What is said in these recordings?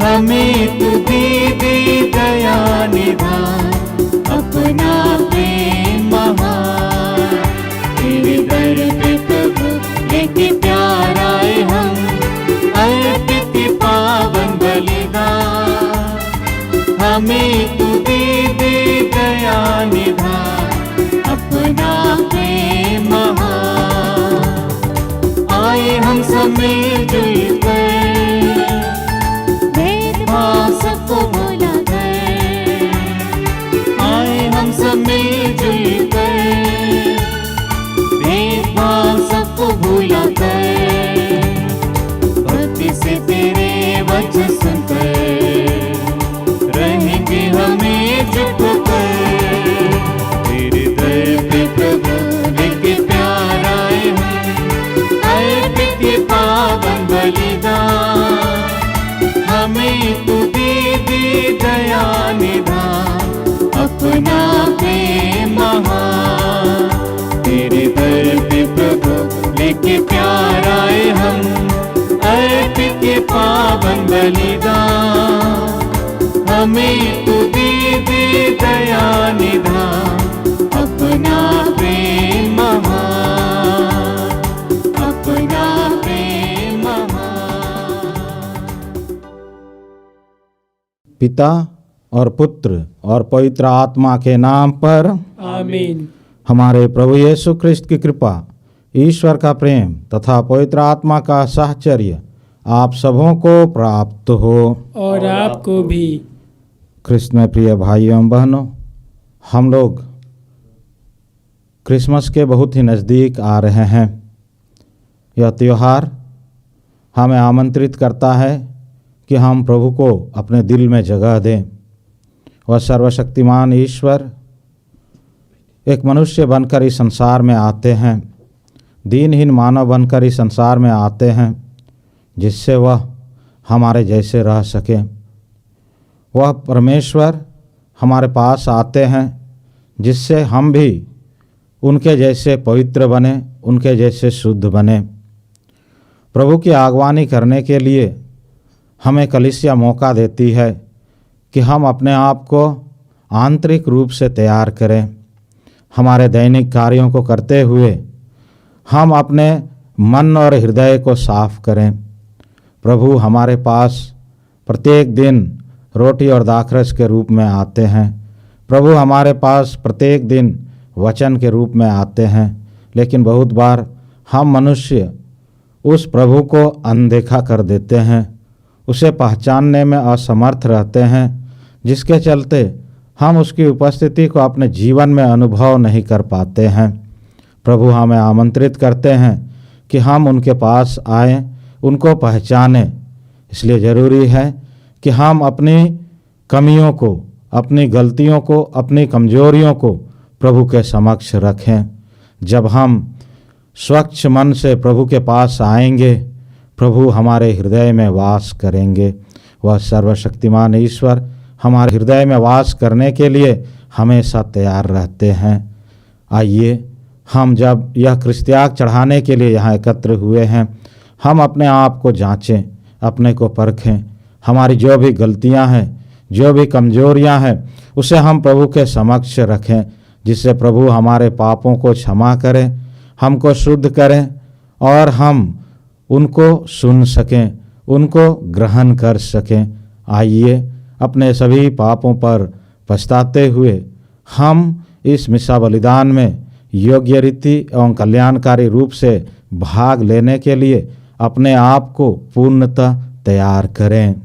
हमें तू दे दया निधान, अपना प्रेम महान। तेरे दर पे प्रभु लेके प्यार आए हम, अर्पित पावन बलिदान। हमें तू दे दया निधान, अपना प्रेम महान। आए हम सब मिलजुल कर, भेदभाव सबको भुला कर। आए हम सब मिलजुल कर, भेदभाव सबको भुला कर। भक्ति से तेरे वचन सुनकर, रहेंगे हमें चुप कर। तेरे दर पे प्रभु लेके प्यार आए हम, अर्पित ये पावन बलिदान। हमें तू दे दया निधान, अपना प्रेम महान। तेरे दर पे प्रभु लेके प्यार आए हम, अर्पित ये पावन बलिदान। हमें तू दे दया निधान, अपना प्रेम महान, अपना प्रेम महान। पिता और पुत्र और पवित्र आत्मा के नाम पर आमीन। हमारे प्रभु यीशु ख्रिस्त की कृपा, ईश्वर का प्रेम तथा पवित्र आत्मा का साहचर्य आप सबों को प्राप्त हो। और आपको भी। ख्रिस्त में प्रिय भाइयों एवं बहनों, हम लोग क्रिसमस के बहुत ही नज़दीक आ रहे हैं। यह त्यौहार हमें आमंत्रित करता है कि हम प्रभु को अपने दिल में जगह दें। वह सर्वशक्तिमान ईश्वर एक मनुष्य बनकर इस संसार में आते हैं, दीनहीन मानव बनकर इस संसार में आते हैं, जिससे वह हमारे जैसे रह सके। वह परमेश्वर हमारे पास आते हैं, जिससे हम भी उनके जैसे पवित्र बने, उनके जैसे शुद्ध बने। प्रभु की आगवानी करने के लिए हमें कलीसिया मौका देती है कि हम अपने आप को आंतरिक रूप से तैयार करें। हमारे दैनिक कार्यों को करते हुए हम अपने मन और हृदय को साफ करें। प्रभु हमारे पास प्रत्येक दिन रोटी और दाखरस के रूप में आते हैं। प्रभु हमारे पास प्रत्येक दिन वचन के रूप में आते हैं, लेकिन बहुत बार हम मनुष्य उस प्रभु को अनदेखा कर देते हैं, उसे पहचानने में असमर्थ रहते हैं, जिसके चलते हम उसकी उपस्थिति को अपने जीवन में अनुभव नहीं कर पाते हैं। प्रभु हमें आमंत्रित करते हैं कि हम उनके पास आएं, उनको पहचानें। इसलिए ज़रूरी है कि हम अपनी कमियों को, अपनी गलतियों को, अपनी कमजोरियों को प्रभु के समक्ष रखें। जब हम स्वच्छ मन से प्रभु के पास आएंगे, प्रभु हमारे हृदय में वास करेंगे। वह सर्वशक्तिमान ईश्वर हमारे हृदय में वास करने के लिए हमेशा तैयार रहते हैं। आइए हम जब यह क्रिस्त्याग चढ़ाने के लिए यहाँ एकत्र हुए हैं, हम अपने आप को जांचें, अपने को परखें। हमारी जो भी गलतियाँ हैं, जो भी कमजोरियाँ हैं, उसे हम प्रभु के समक्ष रखें, जिससे प्रभु हमारे पापों को क्षमा करें, हमको शुद्ध करें और हम उनको सुन सकें, उनको ग्रहण कर सकें। आइए अपने सभी पापों पर पछताते हुए हम इस मिसा बलिदान में योग्य रीति एवं कल्याणकारी रूप से भाग लेने के लिए अपने आप को पूर्णतः तैयार करें।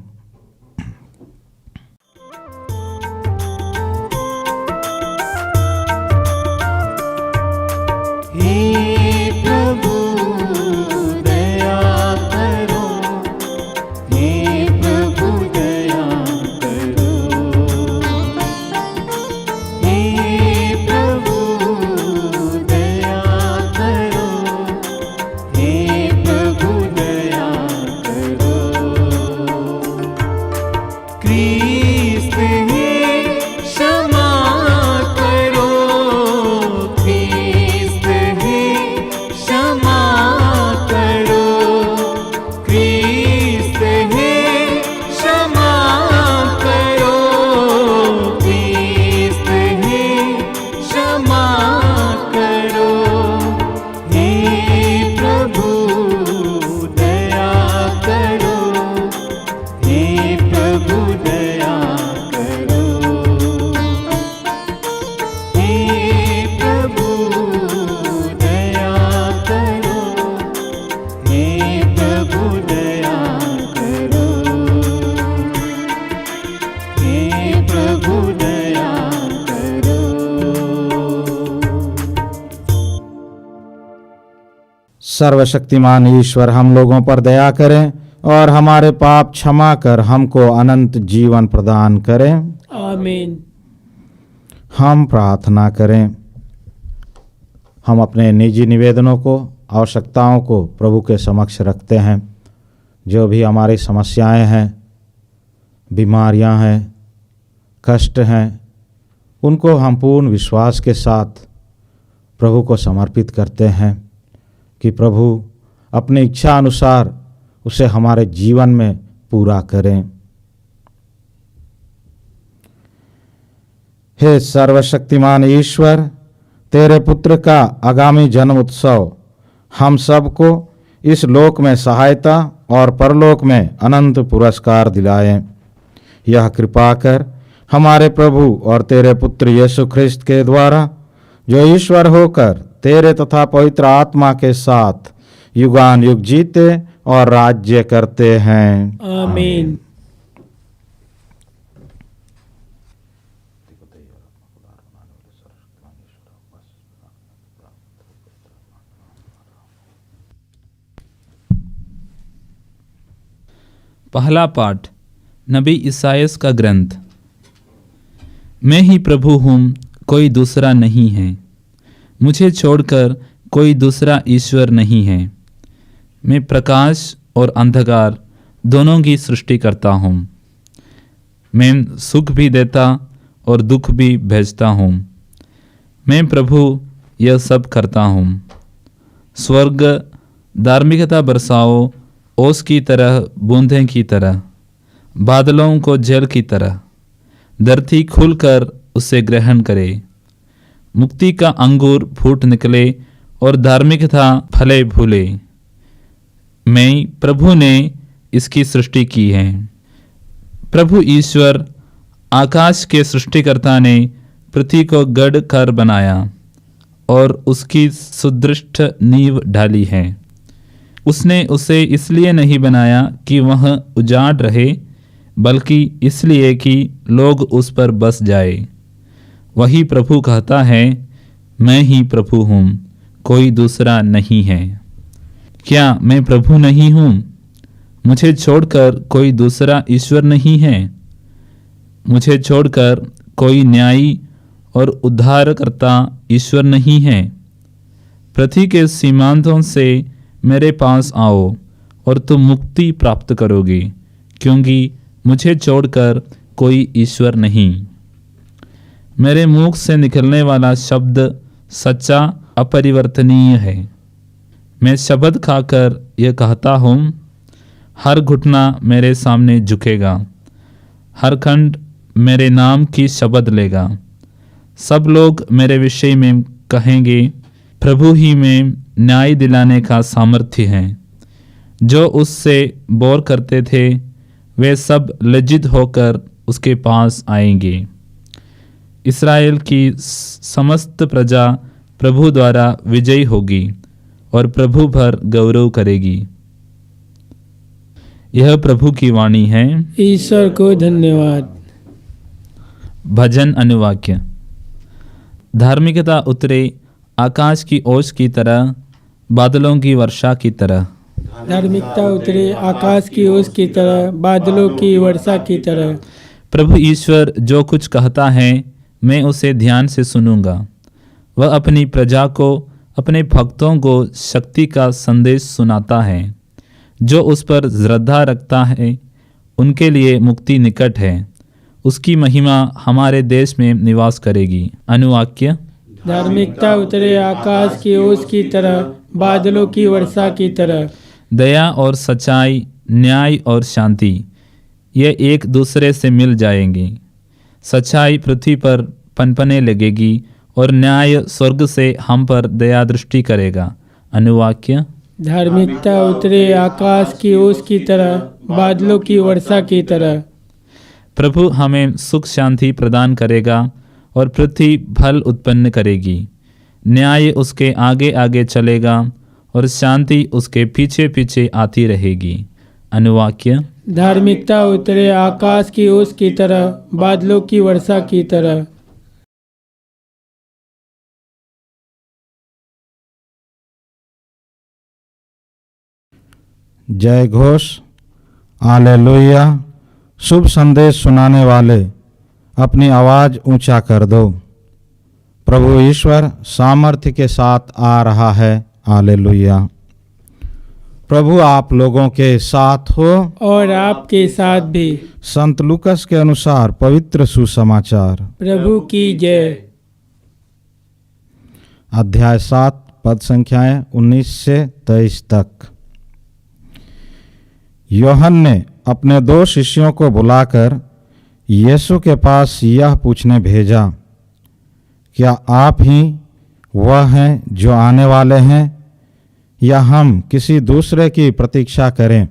क्षमा सर्वशक्तिमान ईश्वर हम लोगों पर दया करें और हमारे पाप क्षमा कर हमको अनंत जीवन प्रदान करें। आमीन। हम प्रार्थना करें। हम अपने निजी निवेदनों को, आवश्यकताओं को प्रभु के समक्ष रखते हैं। जो भी हमारी समस्याएं हैं, बीमारियां हैं, कष्ट हैं, उनको हम पूर्ण विश्वास के साथ प्रभु को समर्पित करते हैं कि प्रभु अपनी इच्छा अनुसार उसे हमारे जीवन में पूरा करें। हे सर्वशक्तिमान ईश्वर, तेरे पुत्र का आगामी जन्म उत्सव हम सबको इस लोक में सहायता और परलोक में अनंत पुरस्कार दिलाए। यह कृपा कर हमारे प्रभु और तेरे पुत्र यीशु ख्रिस्त के द्वारा, जो ईश्वर होकर तेरे तथा पवित्र आत्मा के साथ युगान युग जीते और राज्य करते हैं। आमीन। पहला पाठ नबी इसायास का ग्रंथ। मैं ही प्रभु हूँ, कोई दूसरा नहीं है। मुझे छोड़कर कोई दूसरा ईश्वर नहीं है। मैं प्रकाश और अंधकार दोनों की सृष्टि करता हूँ। मैं सुख भी देता और दुख भी भेजता हूँ। मैं प्रभु यह सब करता हूँ। स्वर्ग धार्मिकता बरसाओ, ओस की तरह, बूंदें की तरह, बादलों को जल की तरह। धरती खुलकर उसे ग्रहण करे। मुक्ति का अंगूर फूट निकले और धार्मिकता फले फूले। मैं प्रभु ने इसकी सृष्टि की है। प्रभु ईश्वर आकाश के सृष्टिकर्ता ने पृथ्वी को गढ़ कर बनाया और उसकी सुदृढ़ नींव ढाली है। उसने उसे इसलिए नहीं बनाया कि वह उजाड़ रहे, बल्कि इसलिए कि लोग उस पर बस जाए। वही प्रभु कहता है, मैं ही प्रभु हूँ, कोई दूसरा नहीं है। क्या मैं प्रभु नहीं हूँ? मुझे छोड़कर कोई दूसरा ईश्वर नहीं है। मुझे छोड़कर कोई न्यायी और उद्धारकर्ता ईश्वर नहीं है। पृथ्वी के सीमांतों से मेरे पास आओ और तुम मुक्ति प्राप्त करोगे, क्योंकि मुझे छोड़कर कोई ईश्वर नहीं। मेरे मुख से निकलने वाला शब्द सच्चा, अपरिवर्तनीय है। मैं शब्द खाकर यह कहता हूँ, हर घुटना मेरे सामने झुकेगा, हर खंड मेरे नाम की शब्द लेगा। सब लोग मेरे विषय में कहेंगे, प्रभु ही में न्याय दिलाने का सामर्थ्य है। जो उससे बोर करते थे वे सब लज्जित होकर उसके पास आएंगे। इस्राएल की समस्त प्रजा प्रभु द्वारा विजयी होगी और प्रभु भर गौरव करेगी। यह प्रभु की वाणी है। ईश्वर को धन्यवाद। भजन अनुवाक्य। धार्मिकता उतरे आकाश की ओस की तरह, बादलों की वर्षा की तरह। धार्मिकता उतरे आकाश की ओस की तरह, बादलों की वर्षा की तरह। प्रभु ईश्वर जो कुछ कहता है मैं उसे ध्यान से सुनूंगा। वह अपनी प्रजा को, अपने भक्तों को शक्ति का संदेश सुनाता है। जो उस पर श्रद्धा रखता है उनके लिए मुक्ति निकट है। उसकी महिमा हमारे देश में निवास करेगी। अनुवाक्य। धार्मिकता उतरे आकाश की ओस की तरह, बादलों की वर्षा की तरह। दया और सच्चाई, न्याय और शांति, ये एक दूसरे से मिल जाएंगी। सच्चाई पृथ्वी पर पनपने लगेगी और न्याय स्वर्ग से हम पर दया दृष्टि करेगा। अनुवाक्य। धार्मिकता उतरे आकाश की ओस की तरह, बादलों की वर्षा की तरह। प्रभु हमें सुख शांति प्रदान करेगा और पृथ्वी फल उत्पन्न करेगी। न्याय उसके आगे आगे चलेगा और शांति उसके पीछे पीछे आती रहेगी। अनुवाक्य। धार्मिकता उतरे आकाश की ओस की तरह, बादलों की वर्षा की तरह। जय घोष, हालेलुया। शुभ संदेश सुनाने वाले अपनी आवाज़ ऊंचा कर दो। प्रभु ईश्वर सामर्थ्य के साथ आ रहा है। हालेलुया। प्रभु आप लोगों के साथ हो और आपके साथ भी। संत लूकस के अनुसार पवित्र सुसमाचार। प्रभु की जय। अध्याय 7 पद संख्याएं 19 से 23 तक। यूहन्ना ने अपने 2 शिष्यों को बुलाकर यीशु के पास यह पूछने भेजा, क्या आप ही वह हैं जो आने वाले हैं या हम किसी दूसरे की प्रतीक्षा करें?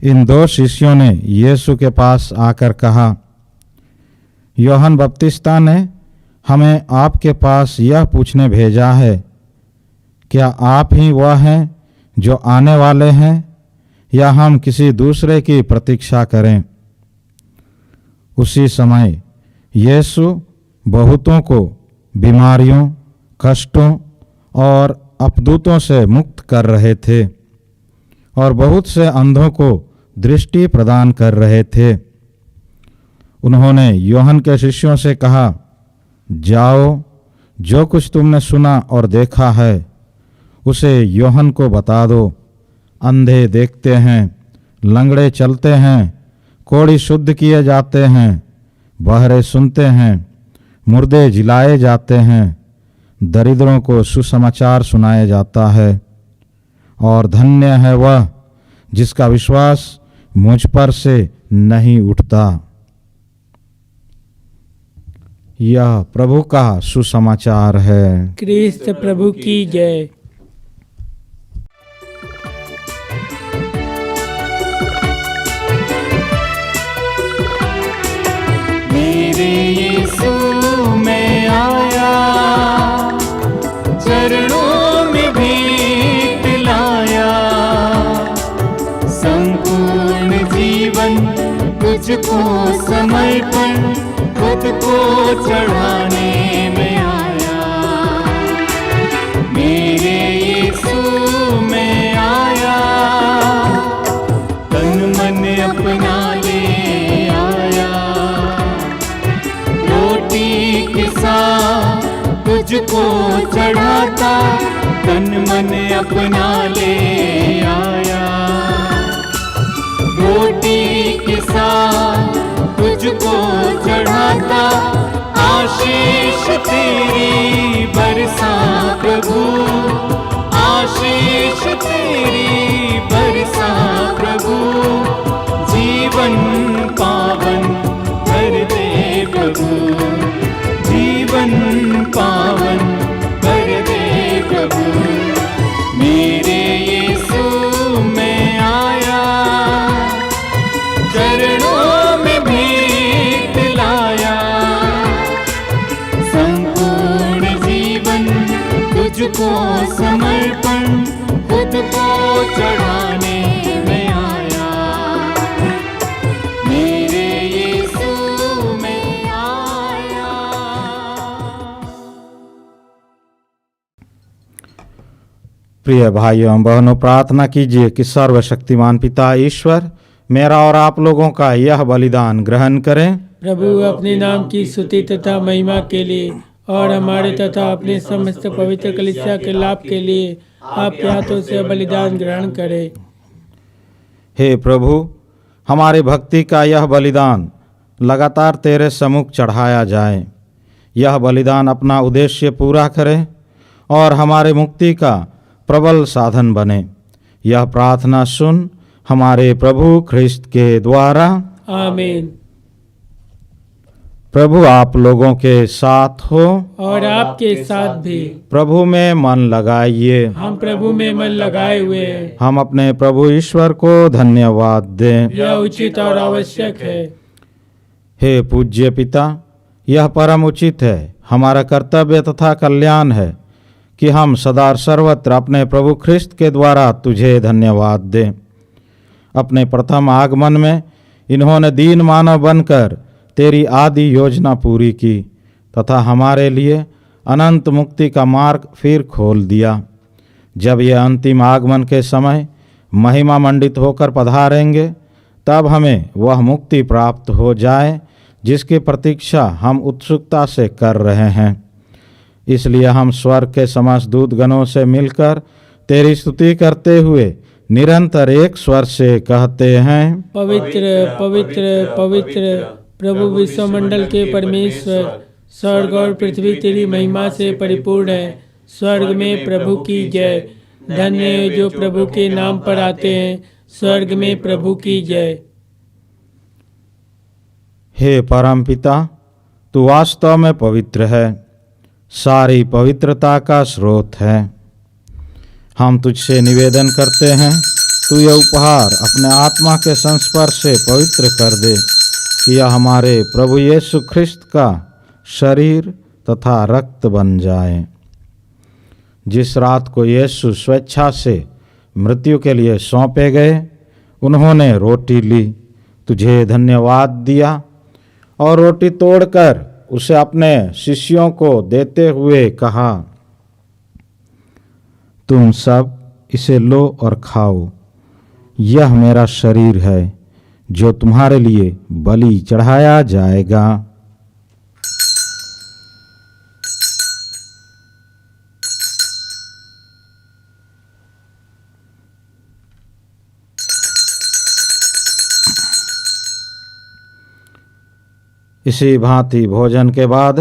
इन 2 शिष्यों ने यीशु के पास आकर कहा, यूहन्ना बपतिस्ता ने हमें आपके पास यह पूछने भेजा है, क्या आप ही वह हैं जो आने वाले हैं या हम किसी दूसरे की प्रतीक्षा करें? उसी समय यीशु बहुतों को बीमारियों, कष्टों और अपदूतों से मुक्त कर रहे थे और बहुत से अंधों को दृष्टि प्रदान कर रहे थे। उन्होंने यूहन्ना के शिष्यों से कहा, जाओ, जो कुछ तुमने सुना और देखा है उसे यूहन्ना को बता दो। अंधे देखते हैं, लंगड़े चलते हैं, कोढ़ी शुद्ध किए जाते हैं, बहरे सुनते हैं, मुर्दे जिलाए जाते हैं, दरिद्रों को सुसमाचार सुनाया जाता है और धन्य है वह जिसका विश्वास मुझ पर से नहीं उठता। यह प्रभु का सुसमाचार है। क्रिस्त प्रभु की जय। मेरे यीशु मैं आया, चरणों में भीख लाया, संपूर्ण जीवन तुझको समर्पण खुद को चढ़ाने में आया। मेरे यीशु मैं आया, तन मन अपना ले आया, रोटी के साथ तुझको चढ़ाता, तन मन अपना ले आया, रोटी के साथ तुझको चढ़ाता, आशीष तेरी बरसा प्रभु, आशीष तेरी बरसा प्रभु, जीवन पावन कर दे प्रभु, जीवन पावन कर दे प्रभु। मेरे यीशु मैं आया, चरणों में भीख लाया, संपूर्ण जीवन तुझको समर्पण खुद को चढ़ाने में आया। मेरे यीशु में आया। प्रिय भाइयों एवं बहनों, प्रार्थना कीजिए कि सर्वशक्तिमान पिता ईश्वर मेरा और आप लोगों का यह बलिदान ग्रहण करें। प्रभु अपने नाम की स्तुति तथा महिमा के लिए और हमारे तथा अपने समस्त पवित्र कलीसिया के लाभ के लिए आपके हाथों से बलिदान ग्रहण करें। हे प्रभु, हमारी भक्ति का यह बलिदान लगातार तेरे सम्मुख चढ़ाया जाए। यह बलिदान अपना उद्देश्य पूरा करे और हमारे मुक्ति का प्रबल साधन बने। यह प्रार्थना सुन हमारे प्रभु ख्रिस्त के द्वारा। आमीन। प्रभु आप लोगों के साथ हो और आपके साथ भी। प्रभु में मन लगाइए। हम प्रभु में मन लगाए हुए हैं। हम अपने प्रभु ईश्वर को धन्यवाद दें। यह उचित और आवश्यक है। हे पूज्य पिता, यह परम उचित है, हमारा कर्तव्य तथा कल्याण है कि हम सदा सर्वत्र अपने प्रभु ख्रिस्त के द्वारा तुझे धन्यवाद दें। अपने प्रथम आगमन में इन्होंने दीन मानव बनकर तेरी आदि योजना पूरी की तथा हमारे लिए अनंत मुक्ति का मार्ग फिर खोल दिया। जब यह अंतिम आगमन के समय महिमा मंडित होकर पधारेंगे, तब हमें वह मुक्ति प्राप्त हो जाए जिसकी प्रतीक्षा हम उत्सुकता से कर रहे हैं। इसलिए हम स्वर्ग के समस्त दूतगणों से मिलकर तेरी स्तुति करते हुए निरंतर एक स्वर से कहते हैं, पवित्र पवित्र पवित्र प्रभु विश्वमंडल के परमेश्वर, स्वर्ग और पृथ्वी तेरी महिमा से परिपूर्ण है। स्वर्ग में प्रभु की जय। धन्य है जो प्रभु के नाम पर आते हैं। स्वर्ग में प्रभु की जय। हे परम पिता, तू वास्तव में पवित्र है, सारी पवित्रता का स्रोत है। हम तुझसे निवेदन करते हैं, तू यह उपहार अपने आत्मा के संस्पर्श से पवित्र कर दे कि यह हमारे प्रभु यीशु ख्रिस्त का शरीर तथा रक्त बन जाए। जिस रात को यीशु स्वेच्छा से मृत्यु के लिए सौंपे गए, उन्होंने रोटी ली, तुझे धन्यवाद दिया और रोटी तोड़कर उसे अपने शिष्यों को देते हुए कहा, तुम सब इसे लो और खाओ, यह मेरा शरीर है जो तुम्हारे लिए बलि चढ़ाया जाएगा। इसी भांति भोजन के बाद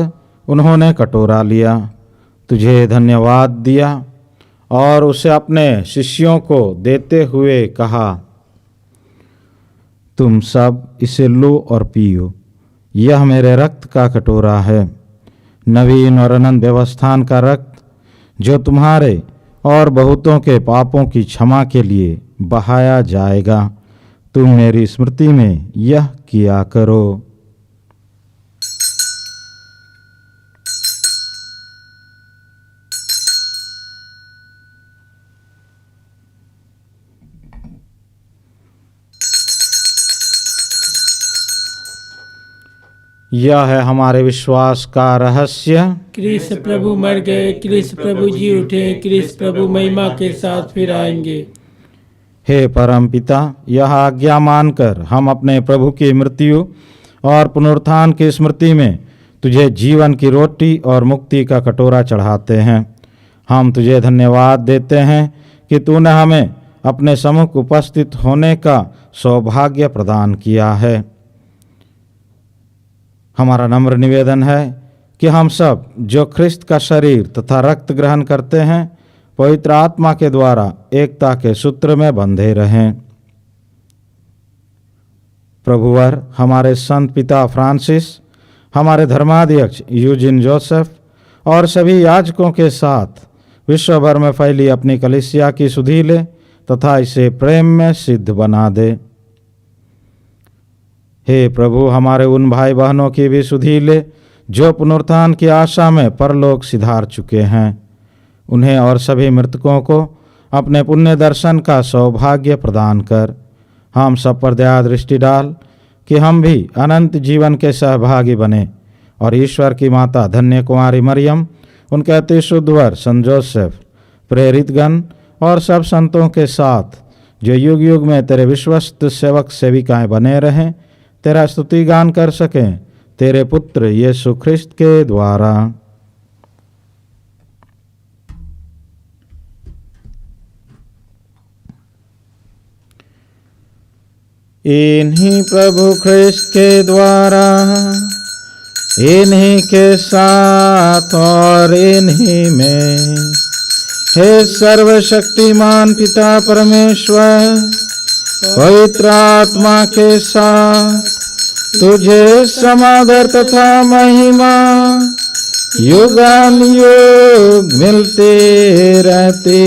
उन्होंने कटोरा लिया, तुझे धन्यवाद दिया और उसे अपने शिष्यों को देते हुए कहा, तुम सब इसे लो और पियो, यह मेरे रक्त का कटोरा है, नवीन और अनंत व्यवस्थान का रक्त जो तुम्हारे और बहुतों के पापों की क्षमा के लिए बहाया जाएगा। तुम मेरी स्मृति में यह किया करो। यह है हमारे विश्वास का रहस्य। क्रिस्त प्रभु मर गए, क्रिस्त प्रभु जी उठे, क्रिस्त प्रभु महिमा के साथ फिर आएंगे। हे परम पिता, यह आज्ञा मानकर हम अपने प्रभु की मृत्यु और पुनरुत्थान की स्मृति में तुझे जीवन की रोटी और मुक्ति का कटोरा चढ़ाते हैं। हम तुझे धन्यवाद देते हैं कि तूने हमें अपने सम्मुख उपस्थित होने का सौभाग्य प्रदान किया है। हमारा नम्र निवेदन है कि हम सब जो ख्रिस्त का शरीर तथा रक्त ग्रहण करते हैं, पवित्र आत्मा के द्वारा एकता के सूत्र में बंधे रहें। प्रभुवर हमारे संत पिता फ्रांसिस, हमारे धर्माध्यक्ष यूजिन जोसेफ और सभी याजकों के साथ विश्व भर में फैली अपनी कलीसिया की सुधि ले तथा इसे प्रेम में सिद्ध बना दे। हे प्रभु, हमारे उन भाई बहनों की भी सुधि ले जो पुनरुत्थान की आशा में परलोक सिधार चुके हैं। उन्हें और सभी मृतकों को अपने पुण्य दर्शन का सौभाग्य प्रदान कर। हम सब पर दया दृष्टि डाल कि हम भी अनंत जीवन के सहभागी बने और ईश्वर की माता धन्य कुमारी मरियम, उनके अति शुद्ध वर संत जोसेफ, प्रेरितगण और सब संतों के साथ जो युग युग में तेरे विश्वस्त सेवक सेविकाएं बने रहें, तेरा स्तुति गान कर सकें, तेरे पुत्र यीशु ख्रिस्त के द्वारा। इन्हीं प्रभु ख्रिस्त के द्वारा, इन्हीं के साथ और इन्हीं में, हे सर्वशक्तिमान पिता परमेश्वर, पवित्र आत्मा के साथ तुझे समादर तथा महिमा युगानुयुग मिलते रहती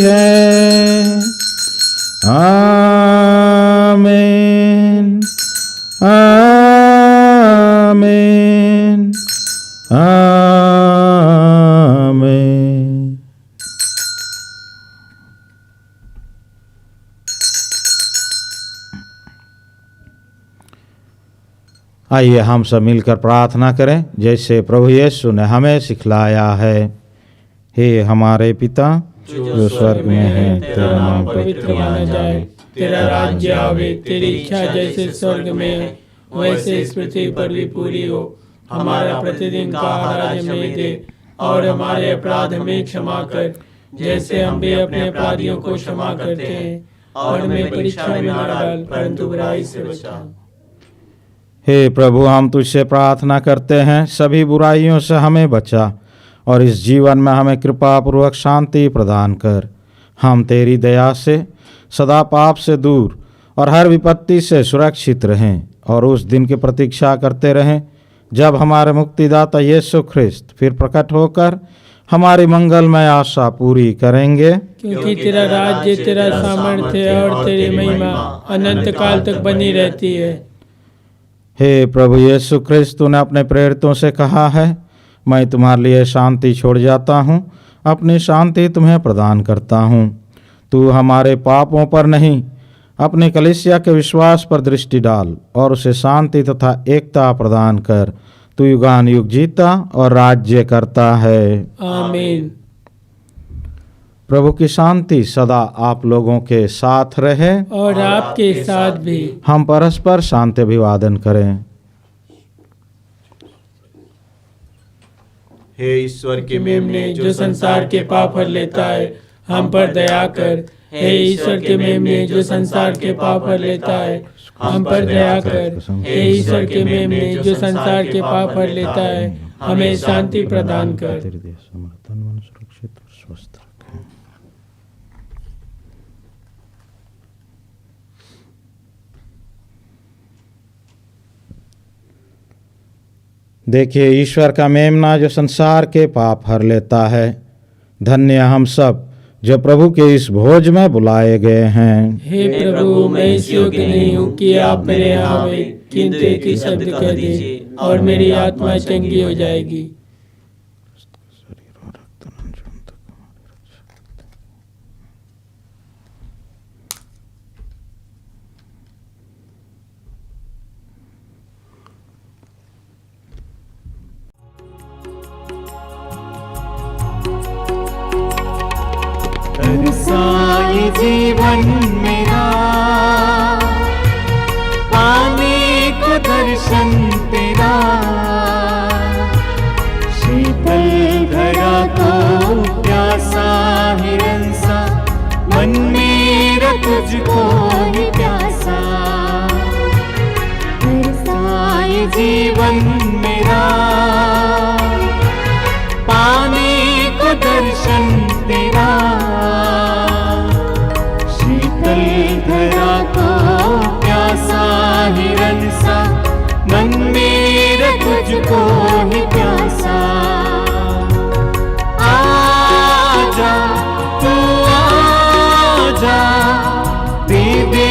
है। आमीन, आमीन, आमीन। आइए हम सब मिलकर प्रार्थना करें जैसे प्रभु यीशु ने हमें सिखलाया है। हे हमारे पिता, जो स्वर्ग में है, तेरा नाम पवित्र माना जाए, तेरा राज्य आवे, तेरी इच्छा जैसे स्वर्ग में है वैसे इस पृथ्वी पर भी पूरी हो। हमारा प्रतिदिन का आहार आज हमें दे, और हमारे अपराध हमें क्षमा कर, जैसे हम भी अपने अपराधियों को क्षमा करते हैं, और हमें परीक्षा में न डाल, परंतु बुराई से बचा। हे प्रभु, हम तुझसे प्रार्थना करते हैं, सभी बुराइयों से हमें बचा और इस जीवन में हमें कृपा पूर्वक शांति प्रदान कर। हम तेरी दया से सदा पाप से दूर और हर विपत्ति से सुरक्षित रहें और उस दिन की प्रतीक्षा करते रहें जब हमारे मुक्तिदाता यीशु ख्रिस्त फिर प्रकट होकर हमारी मंगलमय आशा पूरी करेंगे। क्योंकि तेरा राज्य, तेरा सामर्थ्य और तेरी महिमा अनंत काल तक बनी रहती है। हे प्रभु यीशु ख्रिस्त, तूने अपने प्रेरितों से कहा है, मैं तुम्हारे लिए शांति छोड़ जाता हूँ, अपनी शांति तुम्हें प्रदान करता हूँ। तू हमारे पापों पर नहीं, अपनी कलीसिया के विश्वास पर दृष्टि डाल और उसे शांति तथा एकता प्रदान कर। तू युगान युग जीता और राज्य करता है। आमीन। प्रभु की शांति सदा आप लोगों के साथ रहे और आपके साथ भी। हम परस्पर शांति अभिवादन करें। हे ईश्वर के मेमने जो संसार के पाप हर लेता है, हम पर दया कर। हे ईश्वर के मेमने जो संसार के पाप हर लेता है, हम पर दया कर। हे ईश्वर के मेमने जो संसार के पाप हर लेता है, हमें शांति प्रदान कर। समर्थन मन सुरक्षित और स्वस्थ रखें। देखिए, ईश्वर का मेमना जो संसार के पाप हर लेता है। धन्य हम सब जो प्रभु के इस भोज में बुलाए गए हैं। हे प्रभु, मैं इस योग्य नहीं हूँ कि आप मेरे यहाँ आवे, किंतु एक ही शब्द कह दीजिए और मेरी आत्मा चंगी हो जाएगी। तरसाए जीवन मेरा, पाने को दर्शन तेरा, शीतल धरा को प्यासा हिरन सा, मन मेरा तुझको ही प्यासा। तरसाए जीवन मेरा, पाने को दर्शन तेरा, शीतल धरा को प्यासा हिरन सा, मन मेरा तुझको ही प्यासा। आजा तू आजा, दे दे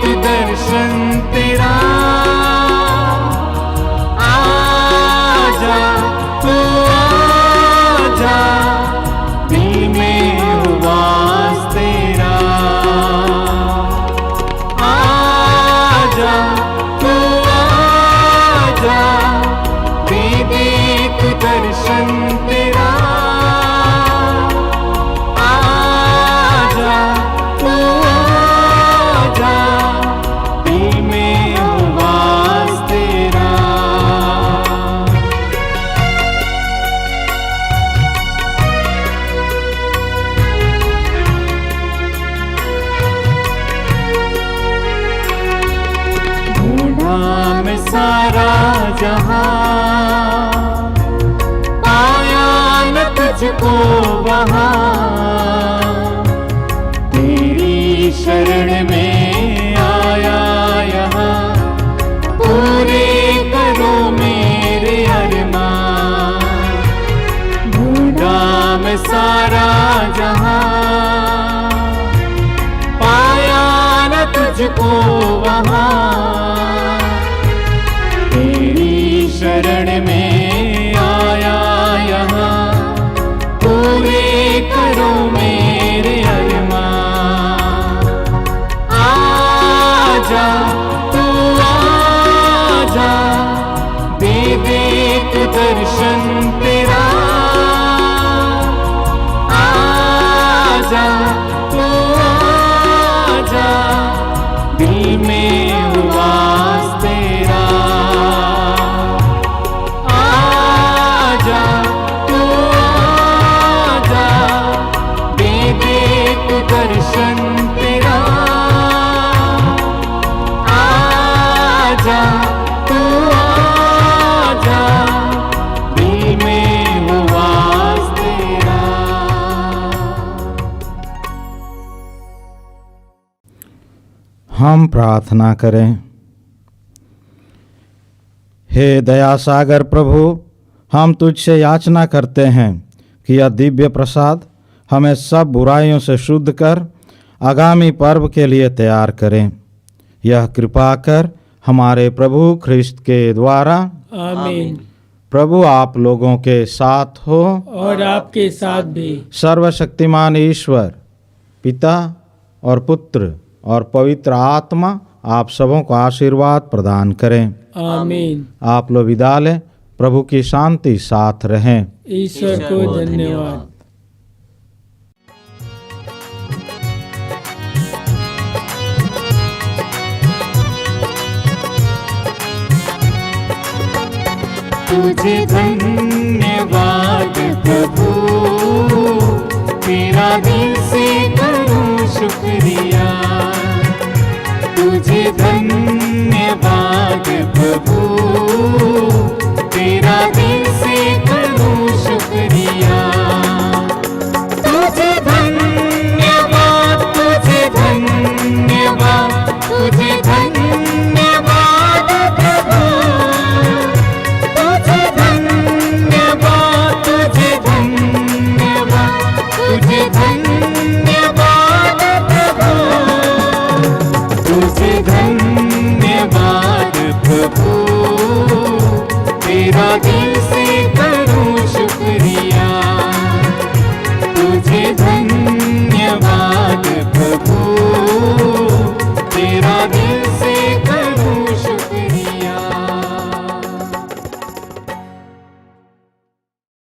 तू दर्शन तेरा। आजा तू आजा, दिल में हो वास तेरा। आजा तू आजा, दे दे तू दर्शन तेरा। आजा तू आजा, दिल में हो वास तेरा। ढूंढा मैं सारा जहां, पाया न तुझको वहां। तेरी शरण में आया यहाँ, पूरे करो मेरे अरमान। ढूंढा मैं सारा जहां, पाया न तुझको वहां। तेरी शरण में आया यहाँ, पूरे करो मेरे अरमान। आजा तू आजा, दे दे तू दर्शन तेरा। आजा हम प्रार्थना करें। हे दया सागर प्रभु, हम तुझसे याचना करते हैं कि यह दिव्य प्रसाद हमें सब बुराइयों से शुद्ध कर आगामी पर्व के लिए तैयार करें। यह कृपा कर हमारे प्रभु ख्रिस्त के द्वारा। आमीन। प्रभु आप लोगों के साथ हो और आपके साथ भी। सर्वशक्तिमान ईश्वर पिता और पुत्र और पवित्र आत्मा आप सबों को आशीर्वाद प्रदान करें। आमीन। आप लोग विदा लें। प्रभु की शांति साथ रहें। ईश्वर को धन्यवाद। तुझे धन्यवाद प्रभु, तेरा दिल से करूं शुक्रिया। तुझे धन्यवाद प्रभु, तेरा दिल से करूं शुक्रिया। तुझे धन्यवाद, तुझे धन्यवाद, तुझे धन्यवाद प्रभु। तुझे धन्यवाद, तुझे धन्यवाद, तुझे धन्यवाद प्रभु। तुझे धन्यवाद प्रभु, तेरा दिल